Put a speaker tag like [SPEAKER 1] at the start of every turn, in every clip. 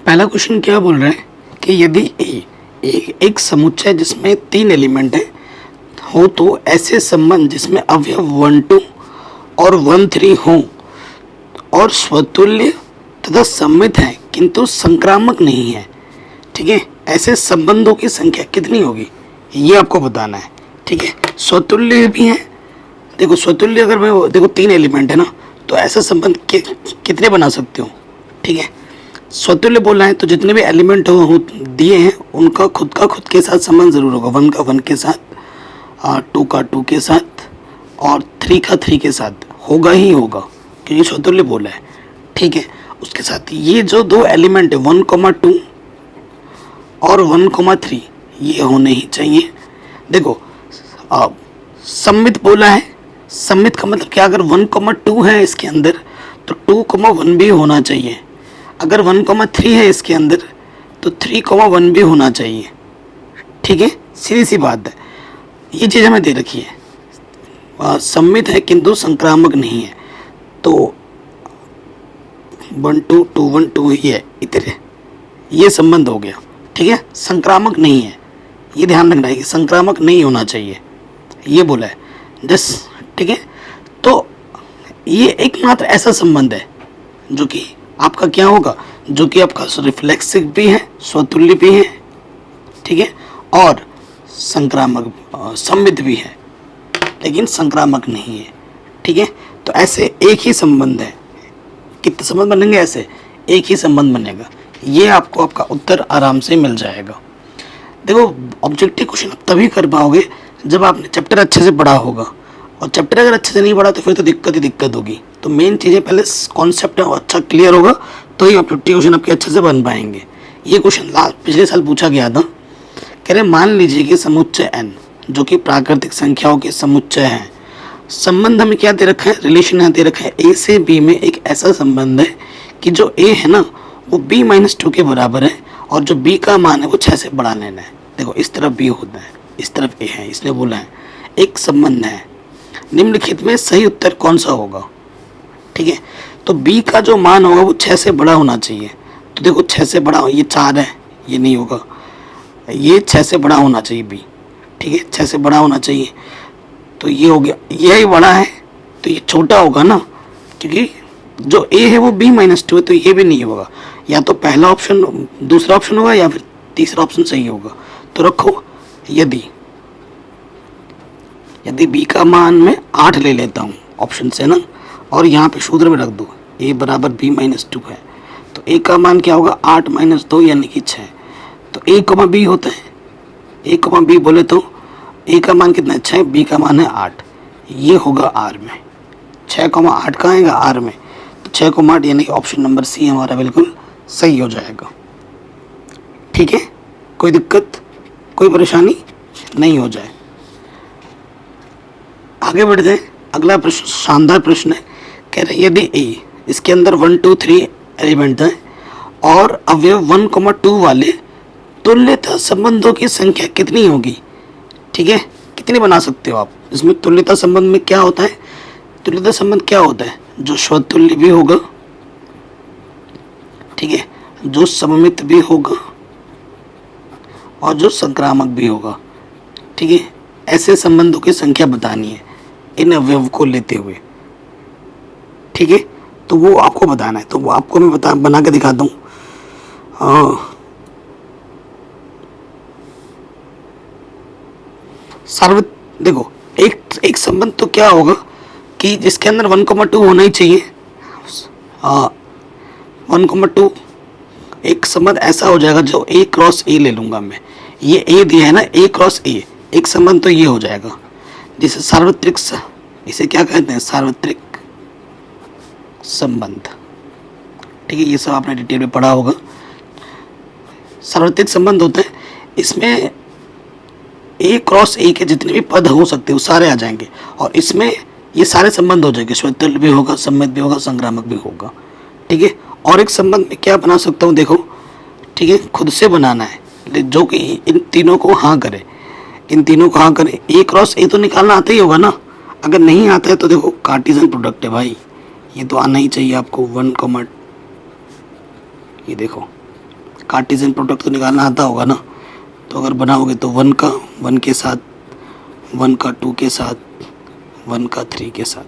[SPEAKER 1] पहला क्वेश्चन क्या बोल रहा है कि यदि एक समुच्चय जिसमें 3 एलिमेंट है हो तो ऐसे संबंध जिसमें अवयव 1 2 और 1 3 हो और स्वतुल्य तथा सममित है किंतु संक्रामक नहीं है। ठीक है, ऐसे संबंधों की संख्या कितनी होगी ये आपको बताना है। ठीक है, स्वतुल्य भी है। देखो स्वतुल्य अगर मैं देखो 3 एलिमेंट है ना, तो ऐसा संबंध कितने बना सकते हो। ठीक है, स्वतुल्य बोलना है तो जितने भी एलिमेंट हो दिए हैं उनका खुद के साथ संबंध जरूर होगा। 1 का 1 के साथ, 2 का 2 के साथ और 3 का 3 के साथ होगा ही होगा, क्योंकि स्वतुल्य बोला है। ठीक है, उसके साथ ये जो 2 एलिमेंट है 1,2 और 1,3 ये होने ही चाहिए। देखो सम्मित बोला है, सम्मित का मतलब क्या, अगर 1,2 है इसके अंदर तो 2,1 भी होना चाहिए। अगर 1,3 है इसके अंदर तो 3,1 भी होना चाहिए। ठीक है, सीधी सी बात है। ये चीज़ हमें दे रखी है, सम्मित है किंतु संक्रामक नहीं है, तो 1 2 2 1 2 ही है इतने, ये संबंध हो गया। ठीक है, संक्रामक नहीं है, ये ध्यान रखना है कि संक्रामक नहीं होना चाहिए, ये बोला है जस। ठीक है, तो ये एकमात्र ऐसा संबंध है जो कि आपका क्या होगा, जो कि आपका रिफ्लेक्सिव भी है, स्वतुल्य भी है। ठीक है, और संक्रामक सम्मित भी है, लेकिन संक्रामक नहीं है। ठीक है, तो ऐसे एक ही संबंध है। कितने संबंध बनेंगे ऐसे, एक ही संबंध बनेगा। ये आपको आपका उत्तर आराम से मिल जाएगा। देखो ऑब्जेक्टिव क्वेश्चन आप तभी कर पाओगे जब आपने चैप्टर अच्छे से पढ़ा होगा, और चैप्टर अगर अच्छे से नहीं पढ़ा तो फिर तो दिक्कत ही दिक्कत होगी। तो मेन चीज़ें पहले कॉन्सेप्ट अच्छा क्लियर होगा तो ही आप 50 क्वेश्चन आपके अच्छे से बन पाएंगे। ये क्वेश्चन पिछले साल पूछा गया था। कह रहे मान लीजिए कि समुच्चय n जो कि प्राकृतिक संख्याओं के समुच्चय है, संबंध हमें क्या दे रखा है, रिलेशन है दे रखा है a से b में एक ऐसा संबंध है कि जो a है ना वो b-2 के बराबर है और जो b का मान है वो 6 से बढ़ा लेना है। देखो इस तरफ b होता है, इस तरफ a है, इसने बोला है एक संबंध है, निम्नलिखित में सही उत्तर कौन सा होगा। ठीक है, तो b का जो मान होगा वो 6 से बड़ा होना चाहिए। तो देखो 6 से बड़ा, ये 4 है, ये नहीं होगा, ये 6 से बड़ा होना चाहिए b। ठीक है, 6 से बड़ा होना चाहिए, तो ये हो गया, यही बड़ा है तो ये छोटा होगा ना, क्योंकि जो a है वो b-2 है, तो ये भी नहीं होगा। या तो पहला ऑप्शन दूसरा ऑप्शन होगा या फिर तीसरा ऑप्शन सही होगा। तो रखो यदि b का मान मैं 8 ले लेता हूँ ऑप्शन से ना, और यहाँ पे सूत्र में रख दूँ a बराबर b-2 है, तो a का मान क्या होगा 8 - 2 यानी कि 6। तो a, b होता है, a, b बोले तो a का मान कितना है 6, b का मान है 8, ये होगा r में। 6, 8 कहाँ आएगा r में, तो 6, 8 यानी कि ऑप्शन नंबर सी हमारा बिल्कुल सही हो जाएगा। ठीक है, कोई दिक्कत कोई परेशानी नहीं हो जाए। आगे बढ़ते हैं, अगला प्रश्न शानदार प्रश्न है। कह रहे यदि a इसके अंदर 1 2 3 एलिमेंट हैं और अवयव 1,2 वाले तुल्यता संबंधों की संख्या कितनी होगी। ठीक है, कितनी बना सकते हो आप। इसमें तुल्यता संबंध में क्या होता है, तुल्यता संबंध क्या होता है, जो स्वतुल्य भी होगा, ठीक है, जो सममित भी होगा और जो संक्रामक भी होगा। ठीक है, ऐसे संबंधों की संख्या बतानी है इन अवयव को लेते हुए। ठीक है, तो वो आपको बताना है, तो वो आपको मैं बना के दिखाता हूँ। देखो एक संबंध तो क्या होगा कि जिसके अंदर 1,2 होना ही चाहिए। 1,2 एक संबंध ऐसा हो जाएगा जो a क्रॉस a ले लूंगा मैं, ये a दिया है ना, a क्रॉस a, एक संबंध तो ये हो जाएगा जिसे सार्वत्रिक, इसे क्या कहते हैं, सार्वत्रिक संबंध। ठीक है, ये सब आपने डिटेल में पढ़ा होगा। सार्वत्रिक संबंध होते हैं, इसमें a क्रॉस a के जितने भी पद हो सकते हैं वो सारे आ जाएंगे, और इसमें ये सारे संबंध हो जाएंगे, स्वतुल्य भी होगा, सम्मित भी होगा, संक्रामक भी होगा। ठीक है, और एक संबंध में क्या बना सकता हूँ देखो। ठीक है, खुद से बनाना है जो कि इन तीनों को हाँ करे, इन तीनों को हाँ करे। a क्रॉस a तो निकालना आता ही होगा ना, अगर नहीं आता है तो देखो कार्टेशियन प्रोडक्ट है भाई, ये तो आना ही चाहिए आपको। 1, ये देखो कार्टेशियन प्रोडक्ट तो निकालना आता होगा ना। तो अगर बनाओगे तो 1 का 1 के साथ, 1 का 2 के साथ, 1 का 3 के साथ,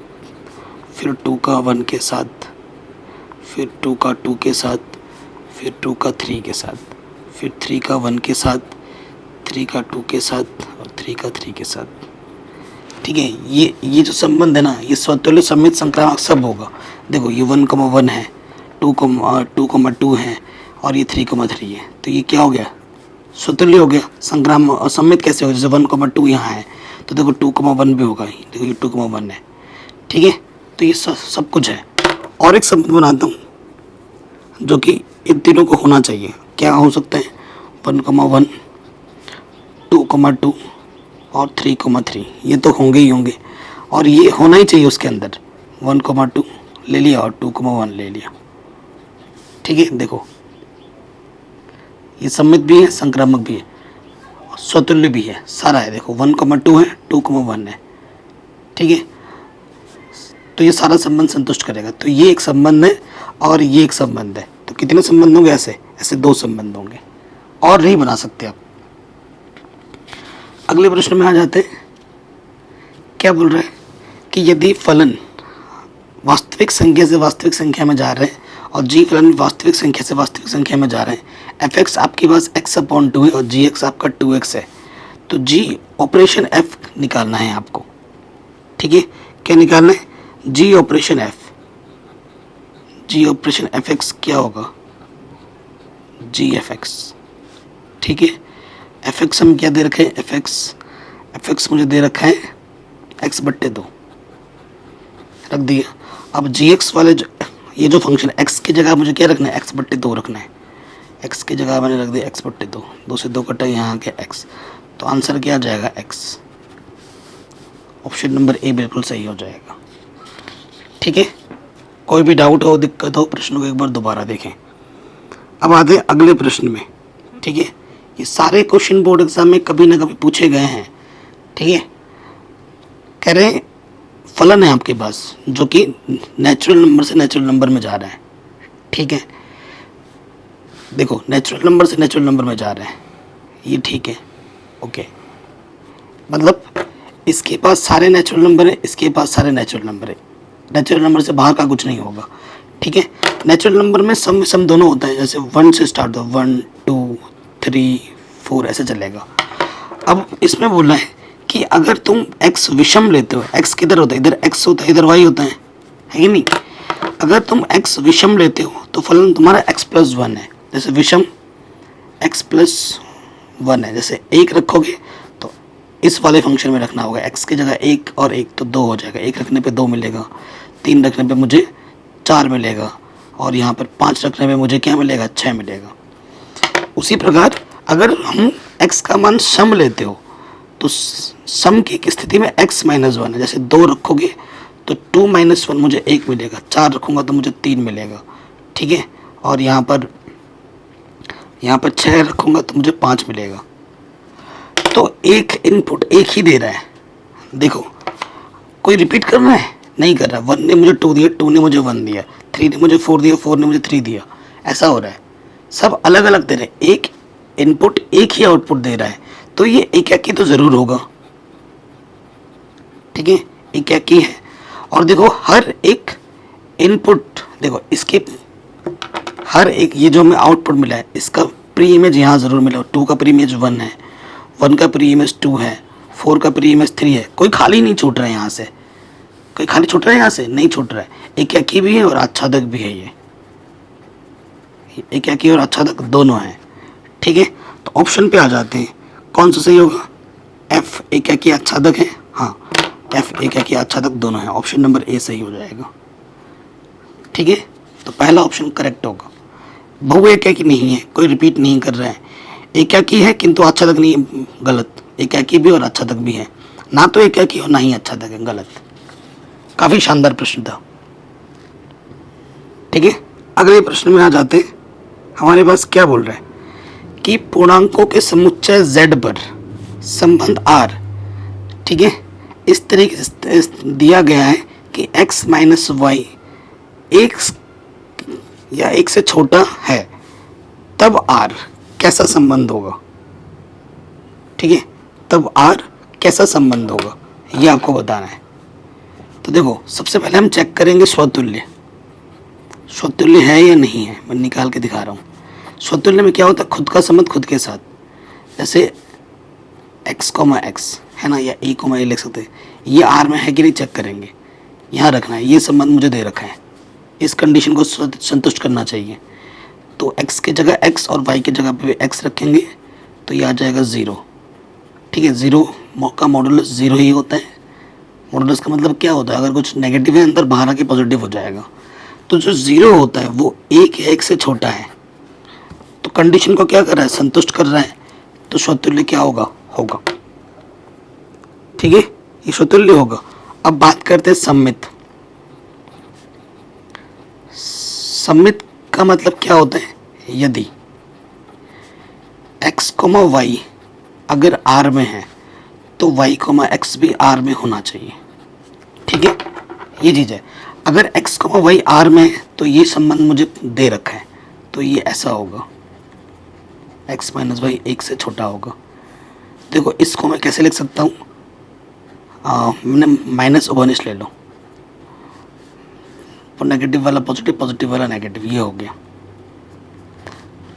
[SPEAKER 1] फिर 2 का 1 के साथ, फिर 2 का 2 के साथ, फिर 2 का 3 के साथ, फिर 3 का 1 के साथ, 3 का 2 के साथ और 3 का 3 के साथ। ठीक है, ये जो संबंध है ना, ये स्वतुल्य समित संक्रामक सब होगा। देखो ये 1,1 है, 2,2 है और ये 3,3 है। तो ये क्या हो गया, स्वतुल्य हो गया। संक्रामक और सम्मित कैसे होगा, जैसे 1,2 यहाँ है तो देखो 2,1 भी होगा। देखो ये 2,1 है। ठीक है, तो ये सब कुछ है। और एक संबंध बनाता हूँ जो कि इन तीनों को होना चाहिए। क्या हो सकते हैं, 1,1, 2,2 और 3,3, ये तो होंगे ही होंगे और ये होना ही चाहिए उसके अंदर। 1,2 ले लिया और 2,1 ले लिया। ठीक है, देखो ये सम्मित भी है, संक्रामक भी है, स्वतुल्य भी है, सारा है। देखो 1,2 है, 2,1 है। ठीक है, तो ये सारा संबंध संतुष्ट करेगा। तो ये एक संबंध है और ये एक संबंध है। तो कितने संबंध होंगे, ऐसे 2 संबंध होंगे और नहीं बना सकते आप। अगले प्रश्न में आ जाते हैं। क्या बोल रहा है कि यदि फलन वास्तविक संख्या से वास्तविक संख्या में जा रहे हैं और जी फलन वास्तविक संख्या से वास्तविक संख्या में जा रहे हैं, एफ एक्स आपके पास x/2 है और जी एक्स आपका 2x है, तो जी ऑपरेशन एफ निकालना है आपको। ठीक है, क्या निकालना है, जी ऑपरेशन एफ। जी ऑपरेशन एफ एक्स क्या होगा, जी एफ एक्स। ठीक है, एफ एक्स हम क्या दे रखे हैं, एफ एक्स मुझे दे रखा है x/2 रख दिया। अब जी एक्स वाले ये जो फंक्शन x की जगह मुझे क्या रखना है, x/2 रखना है। x की जगह मैंने रख दिया x/2, 2 से 2 कटा, यहाँ के x, तो आंसर क्या आ जाएगा, x। ऑप्शन नंबर ए बिल्कुल सही हो जाएगा। ठीक है, कोई भी डाउट हो, दिक्कत हो, प्रश्न को एक बार दोबारा देखें। अब आते हैं अगले प्रश्न में। ठीक है, ये सारे क्वेश्चन बोर्ड एग्जाम में कभी ना कभी पूछे गए हैं। ठीक है, कह रहे हैं फलन है आपके पास जो कि नेचुरल नंबर से नेचुरल नंबर में जा रहा है। ठीक है, देखो नेचुरल नंबर से नेचुरल नंबर में जा रहा है, ये ठीक है, ओके। मतलब इसके पास सारे नेचुरल नंबर है, इसके पास सारे नेचुरल नंबर है, नेचुरल नंबर से बाहर का कुछ नहीं होगा। ठीक है, नेचुरल नंबर में सम दोनों होता है, जैसे 1 से स्टार्ट हो, 1 2 3 4 ऐसे चलेगा। अब इसमें बोलना है कि अगर तुम x विषम लेते हो, x किधर होता है, इधर x होता है, इधर y होता है कि नहीं। अगर तुम x विषम लेते हो तो फलन तुम्हारा x+1 है। जैसे विषम x+1 है, जैसे 1 रखोगे तो इस वाले फंक्शन में रखना होगा, x की जगह 1 और 1 तो 2 हो जाएगा, 1 रखने पे 2 मिलेगा, 3 रखने पे मुझे 4 मिलेगा और यहाँ पर 5 रखने पे मुझे क्या मिलेगा, 6 मिलेगा। उसी प्रकार अगर हम x का मान सम लेते हो तो सम की स्थिति में x-1 है, जैसे 2 रखोगे तो 2 - 1 मुझे 1 मिलेगा, 4 रखूँगा तो मुझे 3 मिलेगा। ठीक है, और यहाँ पर 6 रखूँगा तो मुझे 5 मिलेगा। तो एक इनपुट एक ही दे रहा है। देखो कोई रिपीट करना है, नहीं कर रहा। 1 ने मुझे 2 दिया, 2 ने मुझे 1 दिया, 3 ने मुझे 4 दिया, 4 ने मुझे 3 दिया, ऐसा हो रहा है। सब अलग अलग दे रहे हैं, एक इनपुट एक ही आउटपुट दे रहा है, तो ये एकाकी तो ज़रूर होगा। ठीक है, एकाकी है। और देखो हर एक इनपुट, देखो इसके हर एक, ये जो हमें आउटपुट मिला है इसका प्री इमेज यहाँ ज़रूर मिला। 2 का प्री इमेज 1 है, 1 का प्री इमेज 2 है, 4 का प्री इमेज 3 है। कोई खाली नहीं छूट रहा है यहाँ से, कोई खाली छूट रहा है यहाँ से, नहीं छूट रहा है। एकाकी भी है और आच्छादक भी है, ये एकाकी और आच्छादक दोनों हैं। ठीक है, तो ऑप्शन पे आ जाते हैं, कौन सा सही होगा, एफ एकाकी आच्छादक है, हाँ एफ एकाकी आच्छादक दोनों हैं, ऑप्शन नंबर ए सही हो जाएगा। ठीक है, तो पहला ऑप्शन करेक्ट होगा। बहु एकाकी नहीं है, कोई रिपीट नहीं कर रहा है, एकाकी है किंतु आच्छादक नहीं है, गलत। एकाकी भी और आच्छादक भी है, ना तो एकाकी और ना ही आच्छादक है, गलत। काफ़ी शानदार प्रश्न था। ठीक है, अगले प्रश्न में आ जाते हैं। हमारे पास क्या बोल रहा है कि पूर्णांकों के समुच्चय z पर संबंध r, ठीक है, इस तरीके से दिया गया है कि x - y 1 या 1 से छोटा है, तब तब आर कैसा संबंध होगा, ठीक है, तब आर कैसा संबंध होगा ये आपको बताना है। तो देखो सबसे पहले हम चेक करेंगे स्वतुल्य, स्वतुल्य है या नहीं है, मैं निकाल के दिखा रहा हूँ। स्वतुल्य में क्या होता है, खुद का संबंध खुद के साथ, जैसे x, x है ना, या a, a लिख सकते हैं। ये आर में है कि नहीं चेक करेंगे, यहाँ रखना है, ये संबंध मुझे दे रखा है, इस कंडीशन को संतुष्ट करना चाहिए। तो x की जगह x और y की जगह पे x रखेंगे तो ये आ जाएगा 0, ठीक है। 0 का मॉडुलस 0 ही होता है। मॉडुलस का मतलब क्या होता है, अगर कुछ नेगेटिव है अंदर बाहर आके पॉजिटिव हो जाएगा। तो जो 0 होता है वो 1 या 1 से छोटा है, तो कंडीशन को क्या कर रहा है, संतुष्ट कर रहा है। तो स्वतुल्य क्या होगा, होगा, ठीक है, ये स्वतुल्य होगा। अब बात करते हैं सम्मित। सम्मित का मतलब क्या होता है, यदि x, y अगर r में है तो y, x भी r में होना चाहिए, ठीक है, ये चीज़ है। अगर x, y r में है तो ये संबंध मुझे दे रखा है, तो ये ऐसा होगा, x माइनस वाई 1 से छोटा होगा। देखो इसको मैं कैसे लिख सकता हूँ, मैंने माइनस ओवनिस ले लो, नेगेटिव वाला पॉजिटिव, पॉजिटिव वाला नेगेटिव, ये हो गया,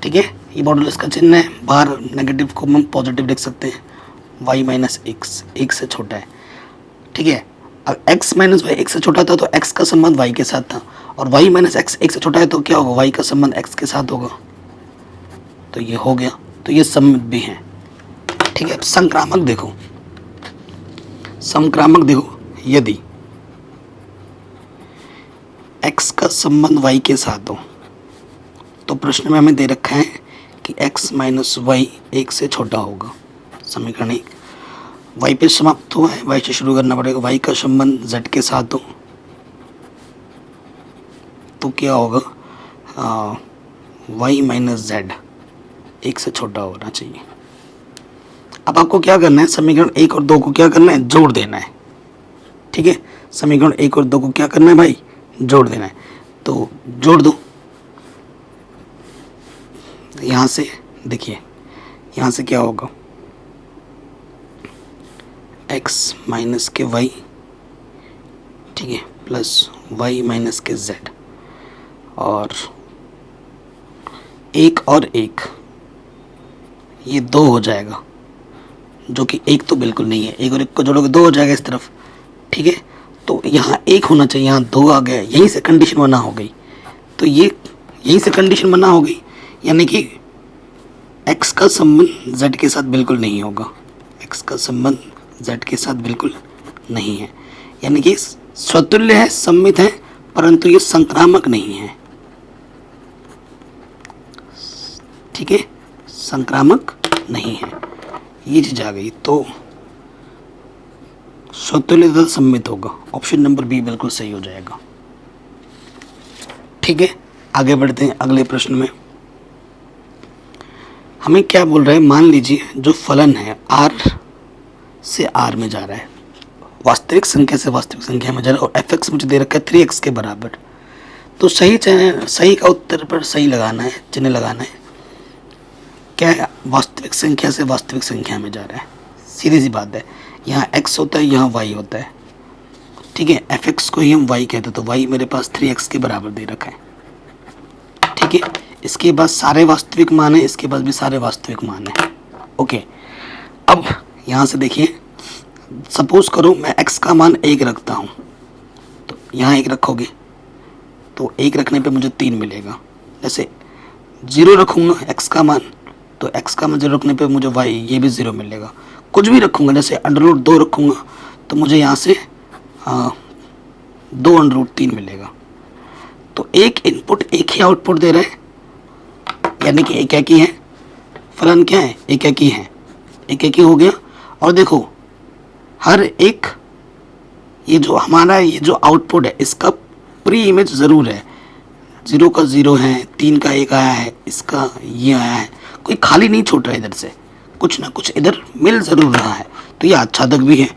[SPEAKER 1] ठीक है। ये मॉडुलस का चिन्ह है, बाहर नेगेटिव को हम पॉजिटिव लिख सकते हैं, y माइनस एक्स 1 से छोटा है, ठीक है। अब x माइनस वाई 1 से छोटा था तो x का संबंध y के साथ था, और y माइनस एक्स 1 से छोटा है तो क्या होगा, y का संबंध x के साथ होगा, तो ये हो गया। तो ये सम्मित भी है, ठीक है। संक्रामक देखो, संक्रामक देखो, यदि x का संबंध y के साथ हो तो प्रश्न में हमें दे रखा है कि x माइनस वाई 1 से छोटा होगा। समीकरण 1 y पे समाप्त हुआ है, y से शुरू करना पड़ेगा। y का संबंध z के साथ हो तो क्या होगा, y माइनस जेड 1 से छोटा होना चाहिए। अब आपको क्या करना है, समीकरण 1 और 2 को क्या करना है, जोड़ देना है, ठीक है। समीकरण 1 और 2 को क्या करना है भाई, जोड़ देना है। तो जोड़ दो, यहाँ से देखिए, यहाँ से क्या होगा, x माइनस के y, ठीक है, प्लस y माइनस के z, और 1 और 1 ये 2 हो जाएगा, जो कि 1 तो बिल्कुल नहीं है। 1 और 1 को जोड़ोगे 2 हो जाएगा इस तरफ, ठीक है। तो यहाँ 1 होना चाहिए, यहाँ 2 आ गया, यहीं से कंडीशन बना हो गई। तो ये यहीं से कंडीशन बना हो गई, यानी कि x का संबंध z के साथ बिल्कुल नहीं होगा, x का संबंध z के साथ बिल्कुल नहीं है, यानी कि स्वतुल्य है, सम्मित है, परंतु ये संक्रामक नहीं है, ठीक है, संक्रामक नहीं है, ये चीज आ गई। तो स्वतुल्य तथा सम्मित होगा, ऑप्शन नंबर बी बिल्कुल सही हो जाएगा, ठीक है। आगे बढ़ते हैं अगले प्रश्न में। हमें क्या बोल रहा है, मान लीजिए जो फलन है r से r में जा रहा है, वास्तविक संख्या से वास्तविक संख्या में जा रहा है, और fx मुझे दे रखा है 3x के बराबर। तो सही सही का उत्तर पर सही लगाना है, चिन्ह लगाना है। क्या है, वास्तविक संख्या से वास्तविक संख्या में जा रहा है, सीधी सी बात है। यहाँ x होता है, यहाँ y होता है, ठीक है। fx को ही हम y कहते हैं, तो y मेरे पास 3x के बराबर दे रखा है, ठीक है। इसके बाद सारे वास्तविक मान है, इसके पास भी सारे वास्तविक मान है, ओके। अब यहाँ से देखिए, सपोज करो मैं x का मान 1 रखता हूँ, तो यहाँ 1 रखोगे तो 1 रखने पे मुझे 3 मिलेगा। जैसे 0 रखूँगा x का मान, तो x का मान 0 रखने पे मुझे y ये भी 0 मिलेगा। कुछ भी रखूँगा, जैसे √2 रखूँगा तो मुझे यहाँ से 2√3 मिलेगा। तो एक इनपुट एक ही आउटपुट दे रहा है, यानी कि एक ही है, फलन क्या है, एक ही है, एक ही हो गया। और देखो हर एक ये जो हमारा ये जो आउटपुट है इसका प्री इमेज ज़रूर है, 0 का 0 है, 3 का 1 आया है, इसका ये आया है, कोई खाली नहीं छूट रहा है, इधर से कुछ ना कुछ इधर मिल ज़रूर रहा है। तो ये आच्छादक भी है,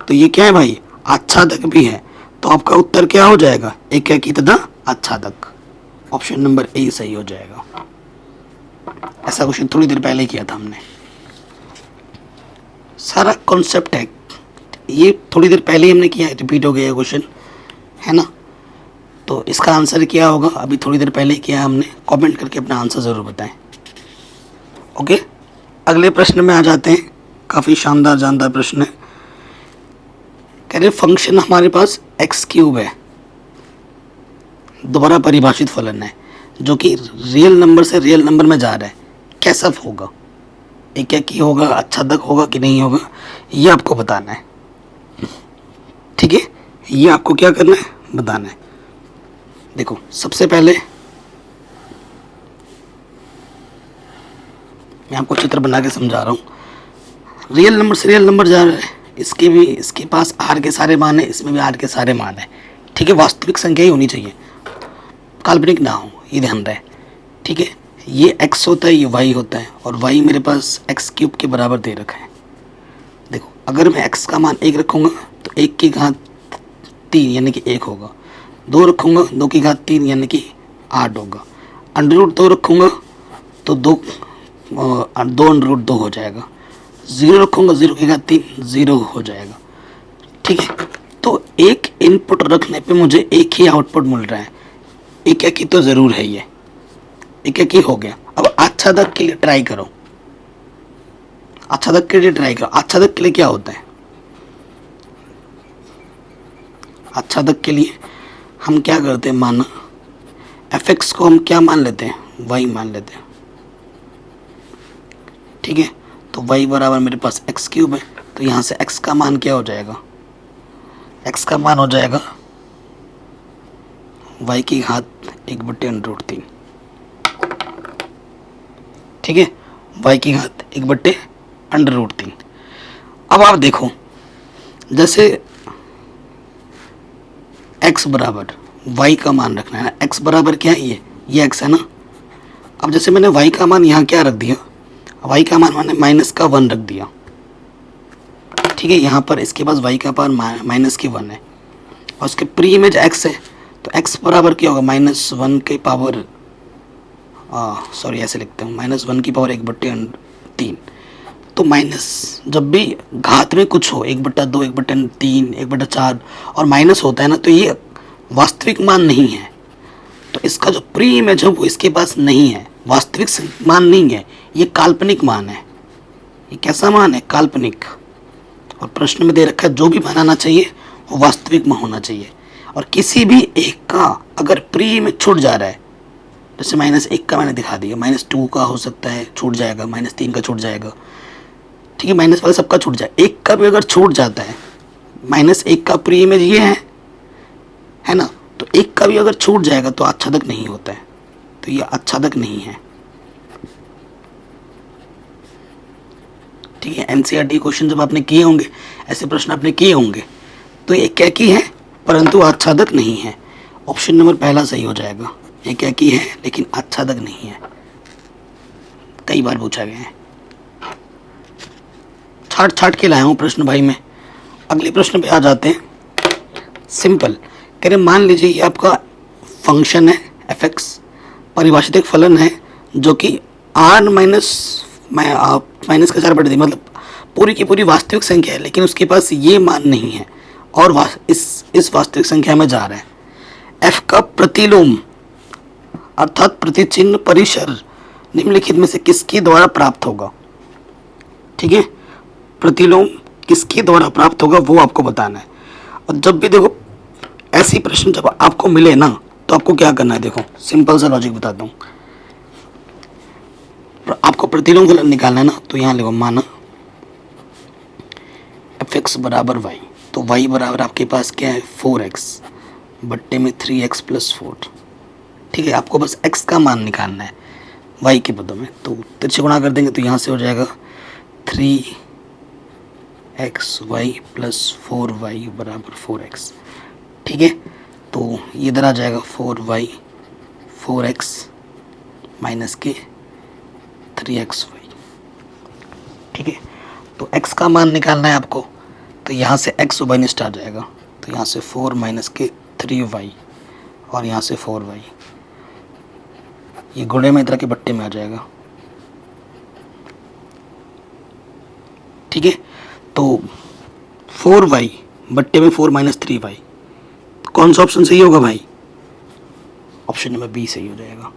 [SPEAKER 1] तो ये क्या है भाई, आच्छादक भी है। तो आपका उत्तर क्या हो जाएगा, एक तथा आच्छादक। ऑप्शन नंबर ए सही हो जाएगा। ऐसा क्वेश्चन थोड़ी देर पहले किया था हमने। सारा कॉन्सेप्ट है, ये थोड़ी देर पहले ही हमने किया है, रिपीट हो गया क्वेश्चन, है ना। तो इसका आंसर क्या होगा, अभी थोड़ी देर पहले किया हमने। कमेंट करके अपना आंसर ज़रूर बताएं। ओके, अगले प्रश्न में आ जाते हैं। काफ़ी शानदार जानदार प्रश्न है। कह रहे फंक्शन हमारे पास एक्स क्यूब है, दोबारा परिभाषित फलन है, जो कि रियल नंबर से रियल नंबर में जा रहा है। कैसा होगा, एक एक ही होगा, आच्छादक होगा कि नहीं होगा, ये आपको बताना है। ठीक है, ये आपको क्या करना है, बताना है। देखो सबसे पहले मैं आपको चित्र बना के समझा रहा हूँ। रियल नंबर से रियल नंबर जा रहा है, इसके पास आर के सारे मान है, इसमें भी आर के सारे मान है। ठीक है, वास्तविक संख्या ही होनी चाहिए, काल्पनिक ना हो, ये ध्यान रहे। ठीक है, ये x होता है, ये y होता है, और y मेरे पास x क्यूब के बराबर दे रखा है। देखो अगर मैं x का मान 1 रखूँगा तो 1 की घात 3 यानी कि 1 होगा। 2 रखूँगा 2 की घात 3 यानी कि 8 होगा। अंडर रूट 2 रखूँगा तो 2 अंडर रूट 2 हो जाएगा। 0 रखूँगा 0 की घात 3 0 हो जाएगा। ठीक है, तो एक इनपुट रखने पे मुझे एक ही आउटपुट मिल रहा है। एक एक ही तो ज़रूर है, ये एक एक ही हो गया। अब आच्छादक के लिए ट्राई करो, आच्छादक के लिए ट्राई करो। आच्छादक के लिए क्या होता है, आच्छादक के लिए हम क्या करते हैं, माना fx को हम क्या मान लेते हैं, y मान लेते हैं। ठीक है, तो y बराबर मेरे पास x क्यूब है, तो यहाँ से x का मान क्या हो जाएगा, x का मान हो जाएगा y की घात 1/√3। ठीक है, y की घात 1/√3। अब आप देखो, जैसे x बराबर y का मान रखना है ना, x बराबर क्या है, ये x है ना। अब जैसे मैंने y का मान यहाँ क्या रख दिया, y का मान मैंने -1 रख दिया। ठीक है, यहाँ पर इसके पास y का मान -1 है, और उसके प्री इमेज x है, तो x बराबर क्या होगा, -1 की पावर सॉरी ऐसे लिखते हूँ, -1 की पावर 1/3। तो माइनस जब भी घात में कुछ हो, 1/2 1/3 1/4 और माइनस होता है ना, तो ये वास्तविक मान नहीं है। तो इसका जो प्री इमेज है वो इसके पास नहीं है, वास्तविक मान नहीं है, ये काल्पनिक मान है। ये कैसा मान है, काल्पनिक। और प्रश्न में दे रखा है जो भी मान आना चाहिए वो वास्तविक में होना चाहिए। और किसी भी एक का अगर प्री इमेज छूट जा रहा है, जैसे -1 का मैंने दिखा दिया, -2 का हो सकता है छूट जाएगा, -3 का छूट जाएगा। ठीक है, माइनस वाला सबका छूट जाए, 1 का भी अगर छूट जाता है, -1 का प्री इमेज ये है ना, तो 1 का भी अगर छूट जाएगा तो आच्छादक नहीं होता है, तो ये आच्छादक नहीं है। ठीक है, एनसीईआरटी क्वेश्चन जब आपने किए होंगे, ऐसे प्रश्न आपने किए होंगे, तो ये एक ही है परंतु आच्छादक नहीं है। ऑप्शन नंबर पहला सही हो जाएगा, एक ही है लेकिन आच्छादक नहीं है। कई बार पूछा गया है, छाट के लाया हूँ प्रश्न भाई मैं। अगले प्रश्न पे आ जाते हैं, सिंपल। कह रहे मान लीजिए ये आपका फंक्शन है fx, परिभाषित एक फलन है जो कि r माइनस का 4/3 मतलब पूरी की पूरी वास्तविक संख्या है, लेकिन उसके पास ये मान नहीं है और इस वास्तविक संख्या में जा रहा है। f का प्रतिलोम अर्थात प्रतिचिह्न परिसर निम्नलिखित में से किसके द्वारा प्राप्त होगा। ठीक है, प्रतिलोम किसके द्वारा प्राप्त होगा वो आपको बताना है। और जब भी देखो ऐसी प्रश्न जब आपको मिले ना, तो आपको क्या करना है, देखो सिंपल सा लॉजिक बताता हूँ। आपको प्रतिलोम फलन निकालना है ना, तो यहाँ लिखो माना fx बराबर y, तो y बराबर आपके पास क्या है 4x बट्टे में 3x + 4। ठीक है, आपको बस x का मान निकालना है y के पदों में, तो तिरछे गुणा कर देंगे तो यहाँ से हो जाएगा 3xy + 4y बराबर 4x। ठीक है, तो ये इधर आ जाएगा 4x माइनस के 3xy। ठीक है, तो x का मान निकालना है आपको, तो यहाँ से x y आ जाएगा, तो यहाँ से 4 माइनस के 3y और यहाँ से 4y, ये गुणे में इधर के बट्टे में आ जाएगा, ठीक है। तो 4y बट्टे में 4 - 3y, कौन सा ऑप्शन सही होगा भाई? ऑप्शन नंबर बी सही हो जाएगा।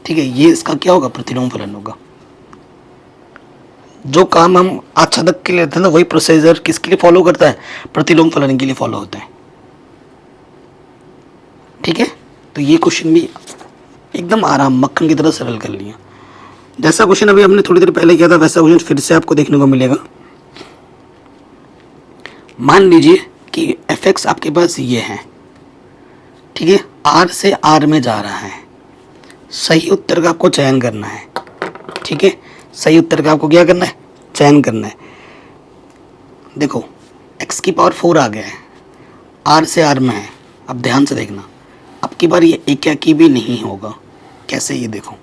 [SPEAKER 1] ठीक है, ये इसका क्या होगा? प्रतिलोम फलन होगा। जो काम हम आच्छादक के लिए लेते हैं ना, वही प्रोसीजर किसके लिए फॉलो करता है? प्रतिलोम फलन के लिए फॉलो होता है। ठीक है, तो ये क्वेश्चन भी एकदम आराम मक्खन की तरह सरल कर लिया। जैसा क्वेश्चन अभी हमने थोड़ी देर पहले किया था वैसा क्वेश्चन फिर से आपको देखने को मिलेगा। मान लीजिए कि fx आपके पास ये है, ठीक है, r से r में जा रहा है। सही उत्तर का आपको चयन करना है। ठीक है, सही उत्तर का आपको क्या करना है? चयन करना है। देखो x की पावर 4 आ गया है, r से r में है। अब ध्यान से देखना, अब की बार ये एकाकी भी नहीं होगा। कैसे? ये देखो,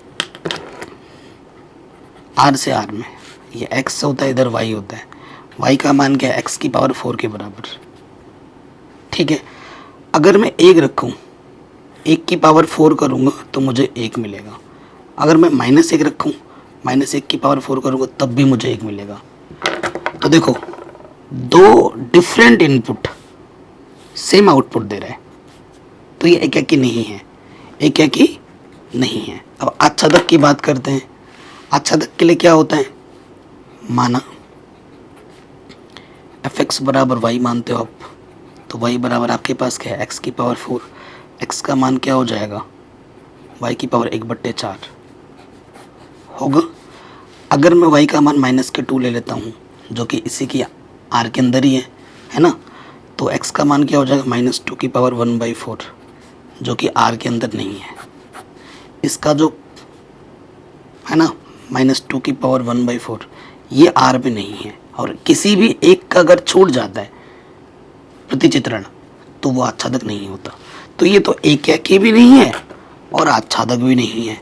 [SPEAKER 1] r से r में ये x होता है, इधर y होता है। y का मान क्या है? x की पावर 4 के बराबर। ठीक है, अगर मैं 1 रखूं, 1 की पावर 4 करूंगा तो मुझे 1 मिलेगा। अगर मैं -1 रखूं, -1 की पावर 4 करूंगा तब भी मुझे 1 मिलेगा। तो देखो, दो डिफरेंट इनपुट सेम आउटपुट दे रहे हैं, तो ये एकाकी नहीं है, एकाकी नहीं है। अब आच्छादक की बात करते हैं। आच्छादक के लिए क्या होता है? माना fx बराबर y मानते हो आप, तो y बराबर आपके पास क्या है? x की पावर 4। x का मान क्या हो जाएगा? y की पावर 1/4 होगा। अगर मैं y का मान -2 ले लेता हूँ, जो कि इसी की r के अंदर ही है ना, तो x का मान क्या हो जाएगा? -2 की पावर 1/4, जो कि r के अंदर नहीं है। इसका जो है ना -2 की पावर 1/4, ये r में नहीं है। और किसी भी एक का अगर छूट जाता है प्रतिचित्रण तो वो आच्छादक नहीं होता। तो ये तो एकाकी भी नहीं है और आच्छादक भी नहीं है।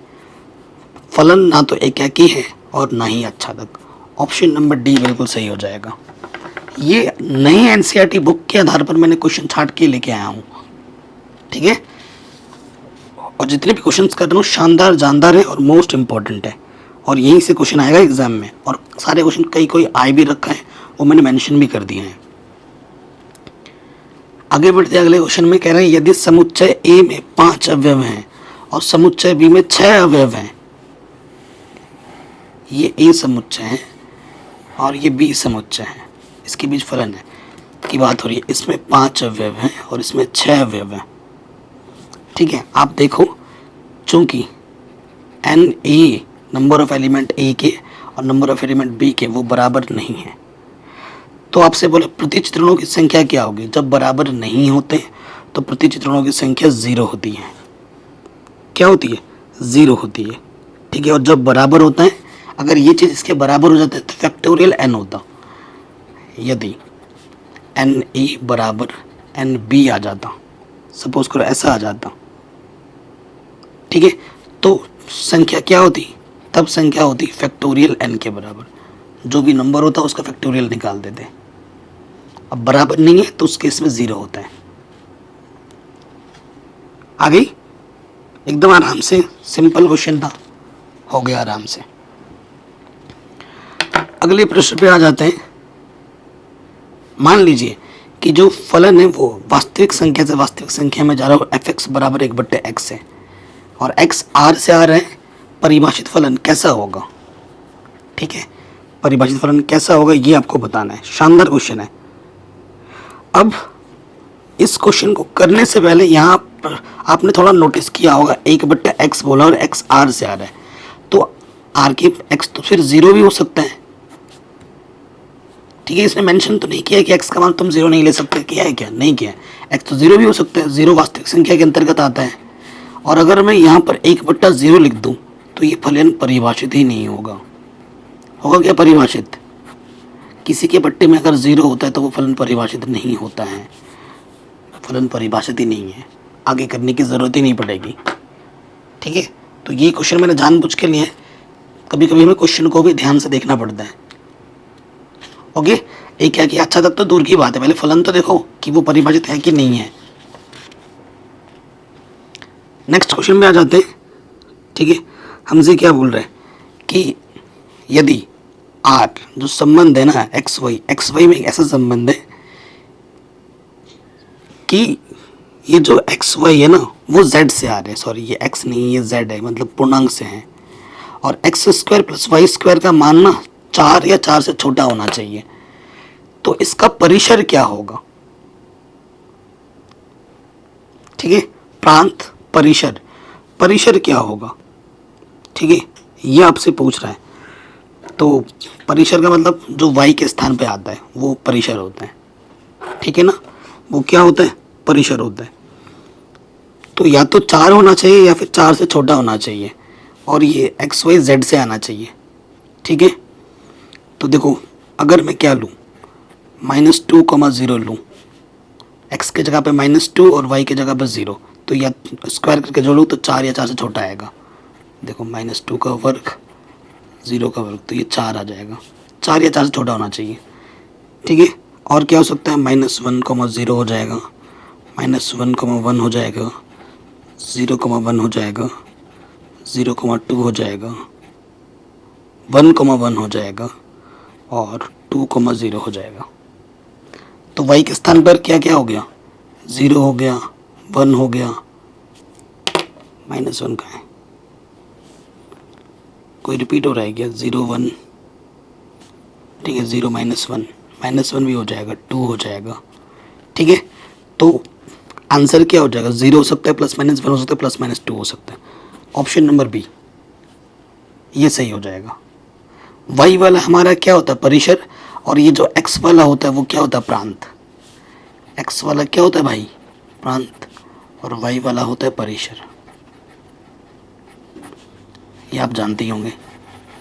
[SPEAKER 1] फलन ना तो एकाकी है और ना ही आच्छादक। ऑप्शन नंबर डी बिल्कुल सही हो जाएगा। ये नई एनसीईआरटी बुक के आधार पर मैंने क्वेश्चन छाट के लेके आया हूँ। ठीक है, और जितने भी क्वेश्चन कर रहा हूँ शानदार, जानदार है और मोस्ट इंपॉर्टेंट है, और यहीं से क्वेश्चन आएगा एग्जाम में। और सारे क्वेश्चन कोई आए भी रखा है, वो मैंने मेंशन भी कर दिए हैं। आगे बढ़ते अगले क्वेश्चन में कह रहे हैं यदि समुच्चय ए में 5 अवयव हैं और समुच्चय बी में 6 अवयव हैं, ये ए समुच्चय है और ये बी समुच्चय है, इसके बीच फलन है की बात हो रही है। इसमें 5 अवयव हैं और इसमें 6 अवयव हैं। ठीक है, आप देखो, चूंकि n A number of element A के और नंबर ऑफ एलिमेंट बी के वो बराबर नहीं है, तो आपसे बोले प्रतिचित्रणों की संख्या क्या होगी? जब बराबर नहीं होते तो प्रतिचित्रणों की संख्या 0 होती है। क्या होती है? 0 होती है। ठीक है, और जब बराबर होता है, अगर ये चीज़ इसके बराबर हो जाता है तो फैक्टोरियल एन होता। यदि एन ए बराबर एन बी आ जाता, सपोज करो ऐसा आ जाता, ठीक है, तो संख्या क्या होती? तब संख्या होती फैक्टोरियल एन के बराबर। जो भी नंबर होता है उसका फैक्टोरियल निकाल देते। अब बराबर नहीं है तो उस केस में 0 होता है। आ गई? एकदम आराम से, सिंपल क्वेश्चन था, हो गया आराम से। अगले प्रश्न पे आ जाते हैं। मान लीजिए कि जो फलन है वो वास्तविक संख्या से वास्तविक संख्या में जा रहा है, fx बराबर 1/x है और x r से आ रहा है। परिभाषित फलन कैसा होगा? ठीक है, परिभाषित फलन कैसा होगा ये आपको बताना है। शानदार क्वेश्चन है। अब इस क्वेश्चन को करने से पहले यहाँ पर आपने थोड़ा नोटिस किया होगा 1/x बोला और x r से आ रहा है, तो r के x तो फिर 0 भी हो सकता है। ठीक है, इसने मेंशन तो नहीं किया कि x का मान तुम 0 नहीं ले सकते, किया है क्या? नहीं किया। x तो 0 भी हो सकता है, 0 वास्तविक संख्या के अंतर्गत आता है। और अगर मैं यहाँ पर 1/0 लिख दूँ तो ये फलन परिभाषित ही नहीं होगा। होगा क्या परिभाषित? किसी के बट्टे में अगर 0 होता है तो वो फलन परिभाषित नहीं होता है। फलन परिभाषित ही नहीं है, आगे करने की ज़रूरत ही नहीं पड़ेगी। ठीक है, तो ये क्वेश्चन मैंने जानबूझ के लिए, कभी कभी हमें क्वेश्चन को भी ध्यान से देखना पड़ता है। ओके, एक क्या कि अच्छा तक तो दूर की बात है, पहले फलन तो देखो कि वो परिभाषित है कि नहीं है। नेक्स्ट क्वेश्चन में आ जाते हैं। ठीक है, हमसे क्या बोल रहे हैं कि यदि आर जो संबंध है ना एक्स वाई में एक ऐसा संबंध है कि ये जो एक्स वाई है ना वो जेड से आ रहे हैं, सॉरी ये एक्स नहीं ये जेड है, मतलब पूर्णांक से है। और x square plus y square का मान ना 4 या 4 से छोटा होना चाहिए। तो इसका परिसर क्या होगा? ठीक है, प्रांत परिसर, परिसर क्या होगा? ठीक है, ये आपसे पूछ रहा है। तो परिसर का मतलब जो y के स्थान पे आता है वो परिसर होता है। ठीक है ना, वो क्या होता है? परिसर होता है। तो या तो 4 होना चाहिए या फिर 4 से छोटा होना चाहिए, और ये एक्स वाई जेड से आना चाहिए। ठीक है, तो देखो अगर मैं क्या लूँ, -2,0 लूँ, एक्स के जगह पे -2 और वाई के जगह पे 0, तो या स्क्वायर करके जोड़ूँ तो 4 या 4 से छोटा आएगा। देखो -2 का वर्ग 0 का वर्ग, तो ये 4 आ जाएगा। 4 या 4 से छोटा होना चाहिए। ठीक है, और क्या हो सकता है? -1,0 हो जाएगा, -1,1 हो जाएगा, 0,1 हो जाएगा, 0,2 हो जाएगा, 1,1 हो जाएगा और 2,0 हो जाएगा। तो y के स्थान पर क्या क्या हो गया? 0 हो गया, 1 हो गया, -1 का है, कोई रिपीट हो रहा है क्या? 0 1, ठीक है, 0 -1 भी हो जाएगा, 2 हो जाएगा। ठीक है, तो आंसर क्या हो जाएगा? 0 हो सकता है, +-1 हो सकता है, +-2 हो सकता है। ऑप्शन नंबर बी ये सही हो जाएगा। y वाला हमारा क्या होता है? परिसर, और ये जो x वाला होता है वो क्या होता है? प्रांत। x वाला क्या होता है भाई? प्रांत, और y वाला होता है परिसर। ये आप जानते ही होंगे,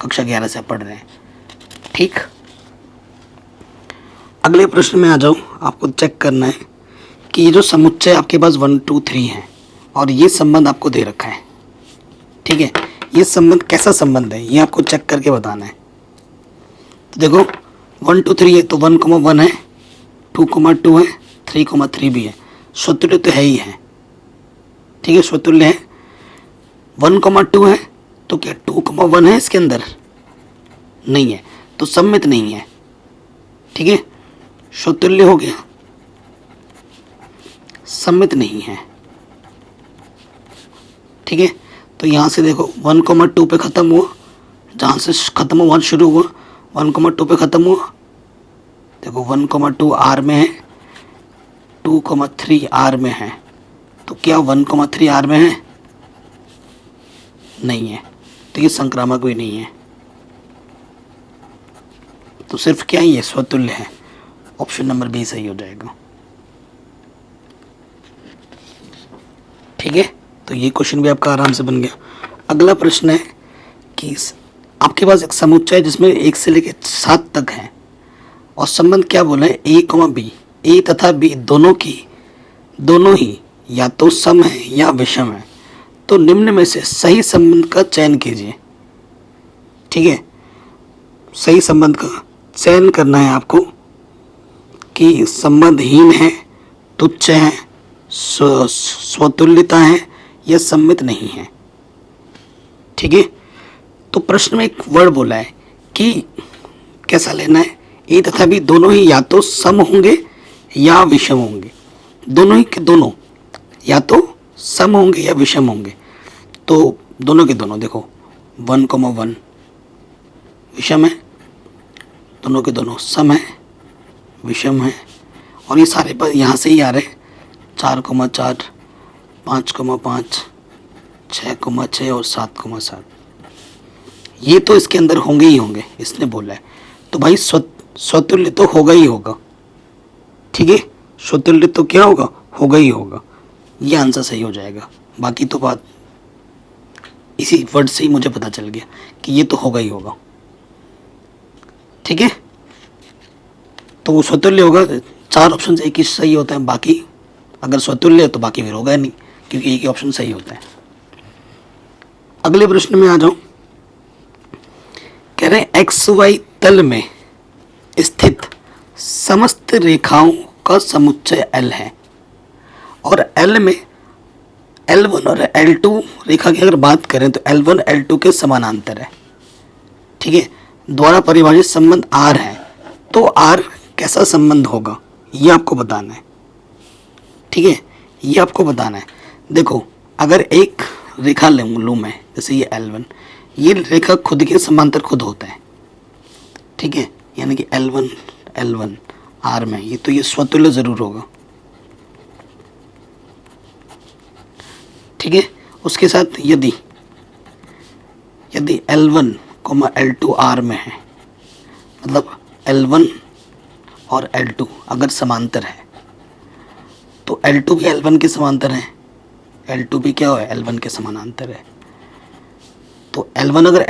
[SPEAKER 1] कक्षा 11 से आप पढ़ रहे हैं। ठीक, अगले प्रश्न में आ जाओ। आपको चेक करना है कि ये जो समुच्चय आपके पास 1 2 3 है और ये संबंध आपको दे रखा है। ठीक है, ये संबंध कैसा संबंध है ये आपको चेक करके बताना है। तो देखो 1 2 3 है, तो 1,1 है, 2,2 है, 3,3 भी है। स्वतुल्य तो है ही है। ठीक है, स्वतुल्य है। 1,2 है तो क्या 2,1 है इसके अंदर? नहीं है, तो सम्मित नहीं है। ठीक है, स्वतुल्य हो गया, सम्मित नहीं है। ठीक है, तो यहाँ से देखो 1,2 पे ख़त्म हुआ, जहाँ से ख़त्म हुआ शुरू हुआ 1,2 पे ख़त्म हुआ। देखो 1,2 आर में है, 2,3 आर में है, तो क्या 1,3 आर में है? नहीं है, तो ये संक्रामक भी नहीं है, तो सिर्फ क्या ही है? स्वतुल्य है। ऑप्शन नंबर बी सही हो जाएगा। ठीक है, तो ये क्वेश्चन भी आपका आराम से बन गया। अगला प्रश्न है कि आपके पास एक समुच्चय है जिसमें 1 से लेकर 7 तक है, और संबंध क्या बोला है? ए बी, ए तथा बी दोनों ही या तो सम है या विषम है। तो निम्न में से सही संबंध का चयन कीजिए। ठीक है, सही संबंध का चयन करना है आपको कि संबंधहीन है, तुच्छ है, स्वतुल्यता है या सम्मित नहीं है। ठीक है, तो प्रश्न में एक वर्ड बोला है कि कैसा लेना है? ए तथा बी दोनों ही या तो सम होंगे या विषम होंगे। दोनों ही के दोनों या तो सम होंगे या विषम होंगे। तो दोनों के दोनों देखो 1,1 विषम है, दोनों के दोनों सम है, विषम है, और ये सारे पर यहाँ से ही आ रहे हैं। 4,4, 5,5, 6,6 और 7,7, ये तो इसके अंदर होंगे ही होंगे, इसने बोला है। तो भाई स्वतुल्य तो होगा ही होगा। ठीक है, स्वतुल्य तो क्या होगा? होगा ही होगा। ये आंसर सही हो जाएगा। बाकी तो बात इसी वर्ड से ही मुझे पता चल गया कि ये तो होगा ही होगा। ठीक है, तो वो स्वतुल्य होगा। 4 ऑप्शन से एक ही सही होता है, बाकी अगर स्वतुल्य है तो बाकी फिर होगा नहीं, क्योंकि एक ही ऑप्शन सही होता है। अगले प्रश्न में आ जाओ। कह रहे हैं एक्स वाई तल में स्थित समस्त रेखाओं का समुच्चय L है, और L में L1 और L2 रेखा की अगर बात करें तो L1 L2 के समानांतर है। ठीक है, द्वारा परिभाषित संबंध आर है, तो आर कैसा संबंध होगा ये आपको बताना है। ठीक है, ये आपको बताना है। देखो, अगर एक रेखा लूँ मैं, जैसे ये L1, ये रेखा खुद के समांतर खुद होता है। ठीक है, यानी कि L1 आर में, ये तो ये स्वतुल्य जरूर होगा। ठीक है, उसके साथ यदि L1, L2 आर में है, मतलब L1 और L2 अगर समांतर है, तो L2 भी L1 के समांतर है, L2 भी क्या है, L1 के समानांतर है। तो L1 अगर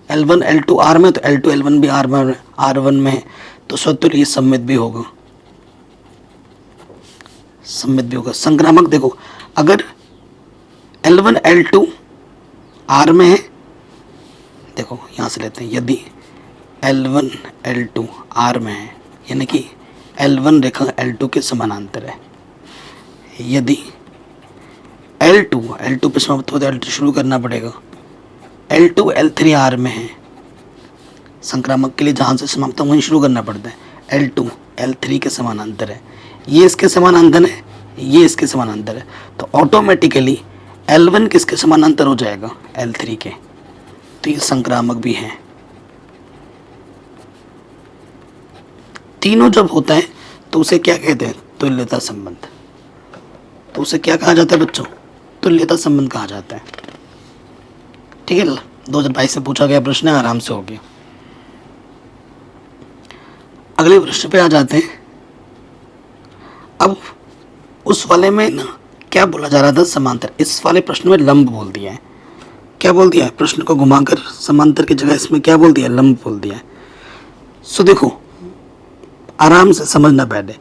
[SPEAKER 1] L1 L2 आर में, तो L2 L1 भी R1 में है, तो स्वतः ये सममित भी होगा, संक्रामक। देखो, अगर L1 L2 आर में है, देखो यहाँ से लेते हैं, यदि L1 L2 आर में है, यानी कि L1 रेखा L2 के समानांतर है। यदि L2 पे समाप्त होता है, L2 शुरू करना पड़ेगा, L2 L3 आर में है, संक्रामक के लिए जहाँ से समाप्त वहीं शुरू करना पड़ता है। L2 L3 के समानांतर है, ये इसके समानांतर है, ये इसके समानांतर है, तो ऑटोमेटिकली L1 किसके समानांतर हो जाएगा, L3 के, तो ये संक्रामक भी है। तीनों जब होता है तो उसे क्या कहते हैं, तुल्यता संबंध। तो उसे क्या कहा जाता है बच्चों, तुल्यता संबंध कहा जाता है। ठीक है, 2022 से पूछा गया प्रश्न है, आराम से हो गया। अगले प्रश्न पे आ जाते हैं। अब उस वाले में ना क्या बोला जा रहा था, समांतर। इस वाले प्रश्न में लंब बोल दिया है। क्या बोल दिया है, प्रश्न को घुमाकर समांतर की जगह इसमें क्या बोल दिया, लंब बोल दिया है। सो देखो, आराम से समझना पहले।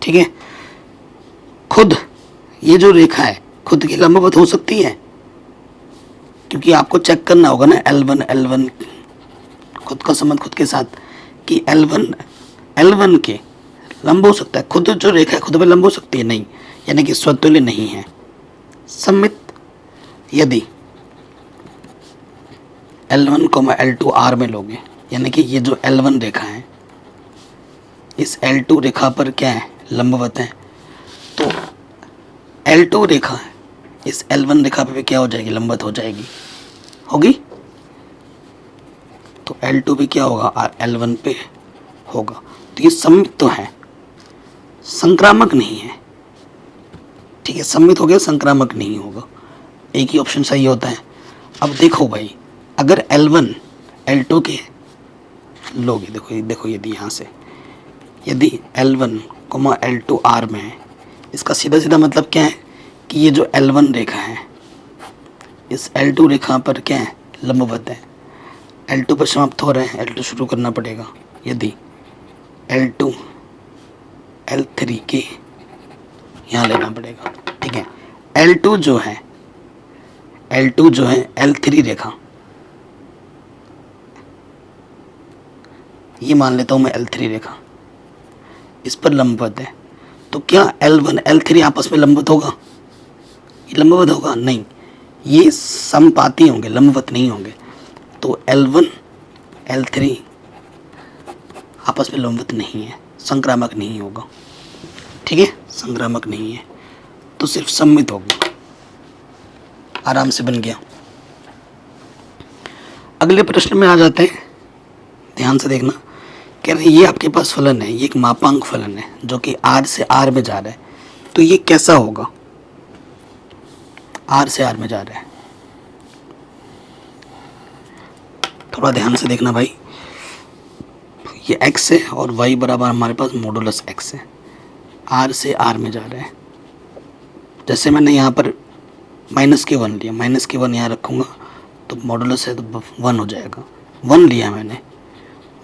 [SPEAKER 1] ठीक है, खुद ये जो रेखा है खुद की लंबवत हो सकती है, क्योंकि आपको चेक करना होगा ना L1 खुद का संबंध खुद के साथ, कि L1 के लंब हो सकता है, खुद जो रेखा है खुद में लंब हो सकती है, नहीं, यानी कि स्वतुल्य नहीं है। सममित यदि L1, L2 आर में लोगे, यानी कि ये जो L1 रेखा है इस L2 रेखा पर क्या है, लंबवत है, तो L2 रेखा इस L1 रेखा पे भी क्या हो जाएगी, लंबवत हो जाएगी, होगी। तो L2 भी क्या होगा, L1 पे होगा। तो ये सममित तो है, संक्रामक नहीं है। ठीक है, सममित हो गया, संक्रामक नहीं होगा, एक ही ऑप्शन सही होता है। अब देखो भाई, अगर L1 L2 के लोगे, देखो यदि यहाँ से यदि L1, L2 आर में है, इसका सीधा सीधा मतलब क्या है कि ये जो L1 रेखा है इस L2 रेखा पर क्या है, लंबवत है। L2 पर समाप्त हो रहे हैं, L2 शुरू करना पड़ेगा। यदि L2 L3 के यहाँ लेना पड़ेगा। ठीक है, L2 जो है L3 रेखा, ये मान लेता हूँ मैं L3 रेखा, इस पर लंबवत है, तो क्या L1 L3 आपस में लंबवत होगा, ये लंबवत होगा, नहीं, ये समपाती होंगे, लंबवत नहीं होंगे। तो L1 L3 आपस में लंबवत नहीं है, संक्रामक नहीं होगा। ठीक है, संक्रामक नहीं है, तो सिर्फ सममित होगा। आराम से बन गया। अगले प्रश्न में आ जाते हैं, ध्यान से देखना। कह रहे ये आपके पास फलन है, ये एक मापांक फलन है जो कि R से R में जा रहा है, तो ये कैसा होगा, R से R में जा रहा है। थोड़ा ध्यान से देखना भाई, ये x है और y बराबर हमारे पास मॉडुलस x है, R से R में जा रहा है। जैसे मैंने यहाँ पर -(-1) लिया, -(-1) यहाँ रखूँगा तो मॉडुलस है तो 1 हो जाएगा। 1 लिया मैंने,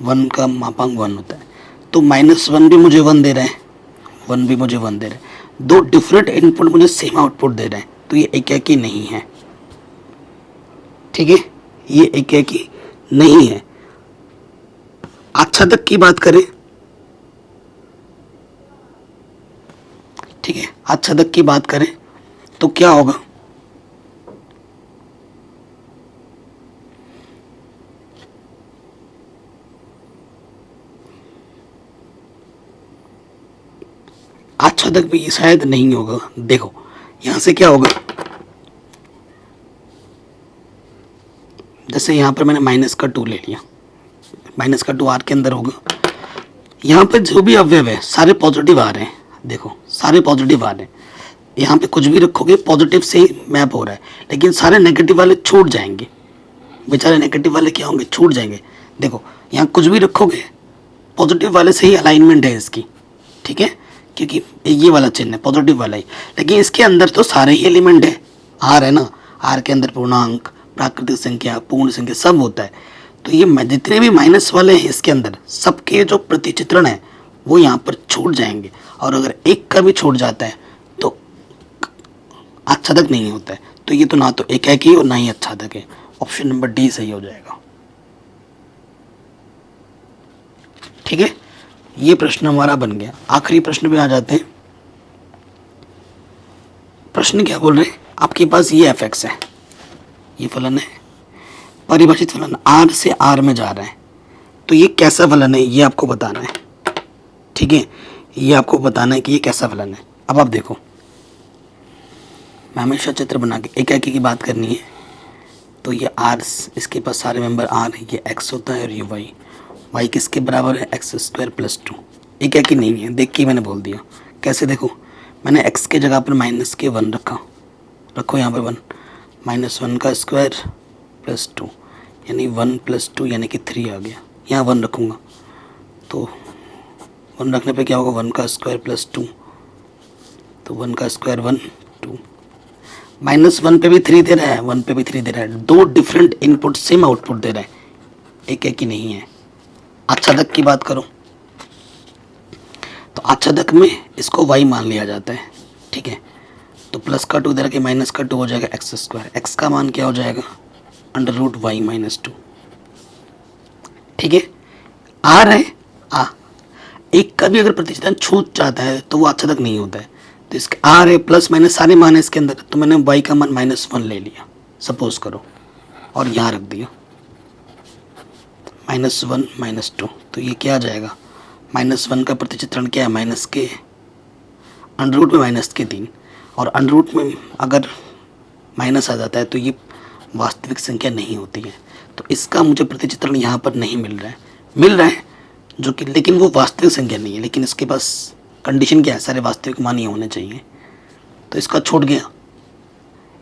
[SPEAKER 1] 1 का मापांक 1 होता है, तो -1 भी मुझे 1 दे रहे हैं, 1 भी मुझे 1 दे रहे हैं। दो डिफरेंट इनपुट मुझे सेम आउटपुट दे रहे हैं, तो ये एकाकी नहीं है। ठीक है, ये एकाकी नहीं है। आच्छादक की बात करें, ठीक है, आच्छादक की बात करें तो क्या होगा, आच्छादक भी ये शायद नहीं होगा। देखो यहाँ से क्या होगा, जैसे यहाँ पर मैंने माइनस का 2 ले लिया, माइनस का 2 आर के अंदर होगा। यहाँ पे जो भी अवयव है सारे पॉजिटिव आ रहे हैं, देखो सारे पॉजिटिव आ रहे हैं। यहाँ पे कुछ भी रखोगे पॉजिटिव से ही मैप हो रहा है, लेकिन सारे नेगेटिव वाले छूट जाएंगे, बेचारे नेगेटिव वाले क्या होंगे, छूट जाएंगे। देखो यहाँ कुछ भी रखोगे पॉजिटिव वाले से ही अलाइनमेंट है इसकी, ठीक है, क्योंकि ये वाला चिन्ह है पॉजिटिव वाला ही, लेकिन इसके अंदर तो सारे ही एलिमेंट है, आर है ना, आर के अंदर पूर्णांक, प्राकृतिक संख्या, पूर्ण संख्या सब होता है। तो ये जितने भी माइनस वाले हैं इसके अंदर सबके जो प्रतिचित्रण है वो यहाँ पर छूट जाएंगे, और अगर एक का भी छूट जाता है तो आच्छादक नहीं होता है। तो ये तो ना तो एकाकी और ना ही आच्छादक है। ऑप्शन नंबर डी सही हो जाएगा। ठीक है, ये प्रश्न हमारा बन गया। आखिरी प्रश्न पे आ जाते हैं। प्रश्न क्या बोल रहे हैं, आपके पास ये एफ है, ये फलन है, परिभाषित फलन आर से आर में जा रहा है, तो ये कैसा फलन है ये आपको बताना है। ठीक है, ये आपको बताना है कि ये कैसा फलन है। अब आप देखो, मैं हमेशा चित्र बना के एकाकी की बात करनी है, तो ये आर, इसके पास सारे मेंबर आर है, ये एक्स होता है और ये वाई, वाई किसके बराबर है, एक्स स्क्वायर प्लस 2। एकाकी नहीं है, देख के मैंने बोल दिया। कैसे देखो, मैंने एक्स के जगह पर माइनस के 1 रखा, रखो यहाँ पर 1, -1 का स्क्वायर प्लस 2 यानी 1 + 2 यानी कि 3 आ गया। यहाँ 1 रखूँगा तो 1 रखने पे क्या होगा, 1 का स्क्वायर प्लस 2, तो 1 का स्क्वायर 1 2, -1 पे भी 3 दे रहा है, 1 पे भी 3 दे रहा है, दो डिफरेंट इनपुट सेम आउटपुट दे रहा है, एक ही नहीं है। आच्छादक की बात करो तो आच्छादक में इसको y मान लिया जाता है। ठीक है, तो प्लस का 2 दे रहा है, माइनस का 2 हो जाएगा एक्स स्क्वायर, एक्स का मान क्या हो जाएगा, √y - 2। ठीक है, आ रहा है आ, एक का भी अगर प्रतिचित्रण छूट जाता है तो वो आच्छादक नहीं होता है। तो इसके आर है, प्लस माइनस सारे मान है इसके अंदर, तो मैंने y का मान -1 ले लिया सपोज करो, और यहाँ रख दिया -1 - 2, तो ये क्या आ जाएगा, -1 का प्रतिचित्रण क्या है, माइनस के अंडर में -3, और अंडर में अगर माइनस आ जाता है तो ये वास्तविक संख्या नहीं होती है। तो इसका मुझे प्रतिचित्रण यहाँ पर नहीं मिल रहा है जो कि, लेकिन वो वास्तविक संख्या नहीं है, लेकिन इसके पास कंडीशन क्या है, सारे वास्तविक मान ही होने चाहिए। तो इसका छूट गया,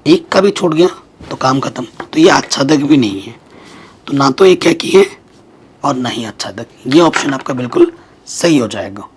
[SPEAKER 1] एक का भी छूट गया तो काम खत्म। तो ये आच्छादक भी नहीं है, तो ना तो एकाकी है और ना ही आच्छादक। ये ऑप्शन आपका बिल्कुल सही हो जाएगा।